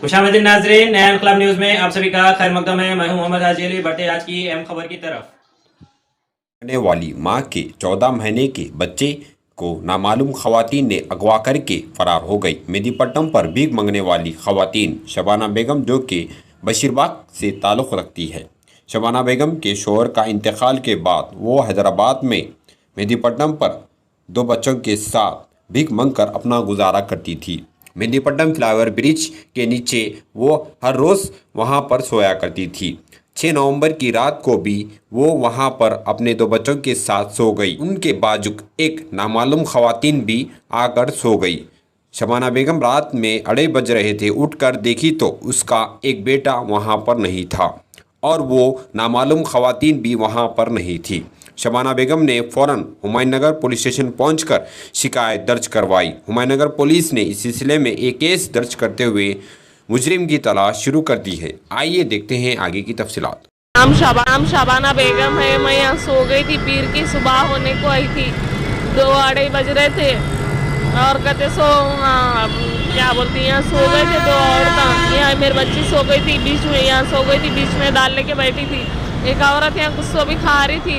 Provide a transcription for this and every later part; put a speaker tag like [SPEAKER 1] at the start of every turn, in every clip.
[SPEAKER 1] खुशामदीन नाजरीन, नया इनकलाब न्यूज़ में आप सभी का खैर मकदम है। मैं हूं मोहम्मद हाजी अली। बढ़ते आज की अहम खबर की तरफ।
[SPEAKER 2] रहने वाली मां के 14 महीने के बच्चे को नामालूम खवातीन ने अगवा करके फरार हो गई। मेहदीपट्टनम पर भीख मांगने वाली खवातीन शबाना बेगम, जो कि बशीरबाग से ताल्लुक़ रखती है। शबाना बेगम के शौहर का इंतकाल के बाद वो हैदराबाद में मेहदीपट्टनम पर 2 बच्चों के साथ भीख मांगकर अपना गुजारा करती थी। मेहदीपट्टनम फ्लाईओवर ब्रिज के नीचे वो हर रोज़ वहाँ पर सोया करती थी। 6 नवंबर की रात को भी वो वहाँ पर अपने 2 बच्चों के साथ सो गई। उनके बाजू एक नामालूम खवातीन भी आकर सो गई। शबाना बेगम रात में 2:30 बज रहे थे। उठकर देखी तो उसका एक बेटा वहाँ पर नहीं था और वो नामालूम खवातीन भी वहाँ पर नहीं थी। शबाना बेगम ने फ़ौरन हुमायूंनगर पुलिस स्टेशन पहुंचकर शिकायत दर्ज करवाई। हुमायूंनगर पुलिस ने इस सिलसिले में एक केस दर्ज करते हुए मुजरिम की तलाश शुरू कर दी है। आइए देखते हैं आगे की तफसीलात।
[SPEAKER 3] नाम शबाना बेगम है। मैं यहाँ सो गई थी। पीर की सुबह होने को आई थी। 2:30 बज रहे थे और कहते क्या बोलती हैं, यहाँ सो गए थे 2 औरतें। यहाँ मेरी बच्ची सो गई थी बीच में, यहाँ सो गई थी बीच में दाल लेके बैठी थी। एक औरत यहाँ कुछ सो भी खा रही थी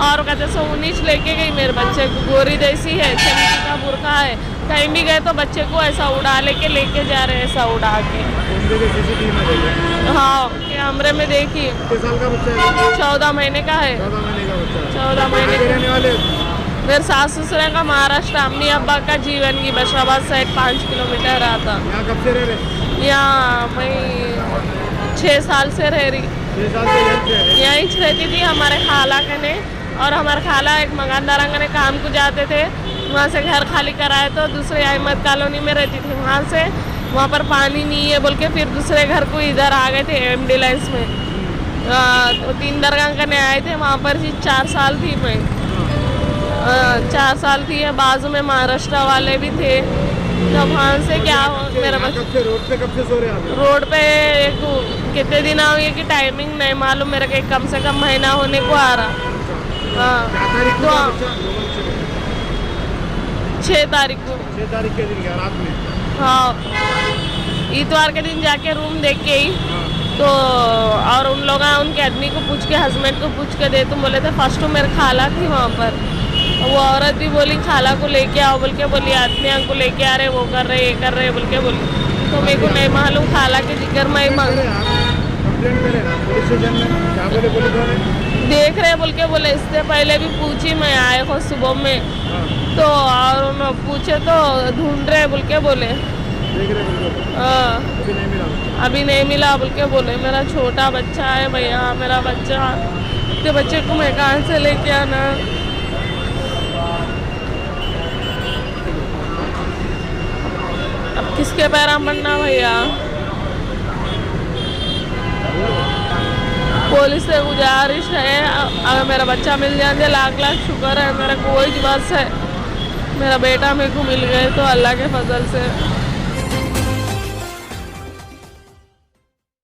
[SPEAKER 3] और कहते उन्नीस लेके गई मेरे बच्चे को। गोरी जैसी है, चमकी का बुरखा है। कहीं भी गए तो बच्चे को ऐसा उड़ा लेके जा रहे हैं, ऐसा उड़ा के। हाँ, कैमरे में देखिए। 14 महीने का है। 14 महीने का। मेरे सास ससुर का महाराष्ट्र, अम्मी अब्बा का जीवन की बशराबाद साइड 5 किलोमीटर आता।
[SPEAKER 4] यहाँ कब से रह रहे?
[SPEAKER 3] यहाँ मैं 6 साल से रह रही।
[SPEAKER 4] 6 साल से
[SPEAKER 3] यहीं रहती थी हमारे खाला कने, और हमारे खाला एक मकानदार ने काम को जाते थे। वहाँ से घर खाली कराए तो दूसरे अहमद कॉलोनी में रहती थी। वहाँ पर पानी नहीं है बोल के फिर दूसरे घर को इधर आ गए थे एमडी लाइन्स में। तो 3 दरगाह करने आए थे। वहाँ पर 4 साल थी मैं। 4 साल थी। बाजू में महाराष्ट्र वाले भी थे। तो वहाँ से क्या हो मेरा बच्चा
[SPEAKER 4] रोड पे कब से सो रहे हैं?
[SPEAKER 3] रोड पे कितने दिन हुए कि टाइमिंग नहीं मालूम मेरे को। कम से कम महीना होने को आ रहा। हाँ, तो 6 तारीख को।
[SPEAKER 4] 6 तारीख के दिन क्या रात में?
[SPEAKER 3] हाँ, इतवार के दिन जाके रूम देख के ही तो, और उन लोग उनके आदमी को पूछ के, हस्बैंड को पूछ के दे। तुम बोले थे फर्स्ट तो मेरे खाला थी वहाँ पर। वो औरत भी बोली खाला को लेके आओ बोल के बोली, आदमी को लेके आ रहे, वो कर रहे, ये कर रहे बोल के बोली। तो मेरे को नहीं मालूम। खाला के जिक्र में
[SPEAKER 4] कंप्लेंट करे पुलिस स्टेशन में, क्या बोले पुलिस वाले?
[SPEAKER 3] देख रहे बोल के बोले। इससे पहले भी पूछी मैं, आए हो सुबह में तो, और उन्होंने पूछे तो ढूंढ रहे बोल के बोले।
[SPEAKER 4] देख रहे
[SPEAKER 3] हाँ, अभी नहीं मिला बोल के बोले। मेरा छोटा बच्चा है भैया, मेरा बच्चा। तो बच्चे को मैं कहाँ से लेके आना? अब किसके पैरा पड़ना भैया? पुलिस से गुजारिश है, अगर मेरा बच्चा मिल जाए लाख लाख शुक्र है। मेरा कोई बस है, मेरा बेटा मेरे को मिल गए तो अल्लाह के फजल से।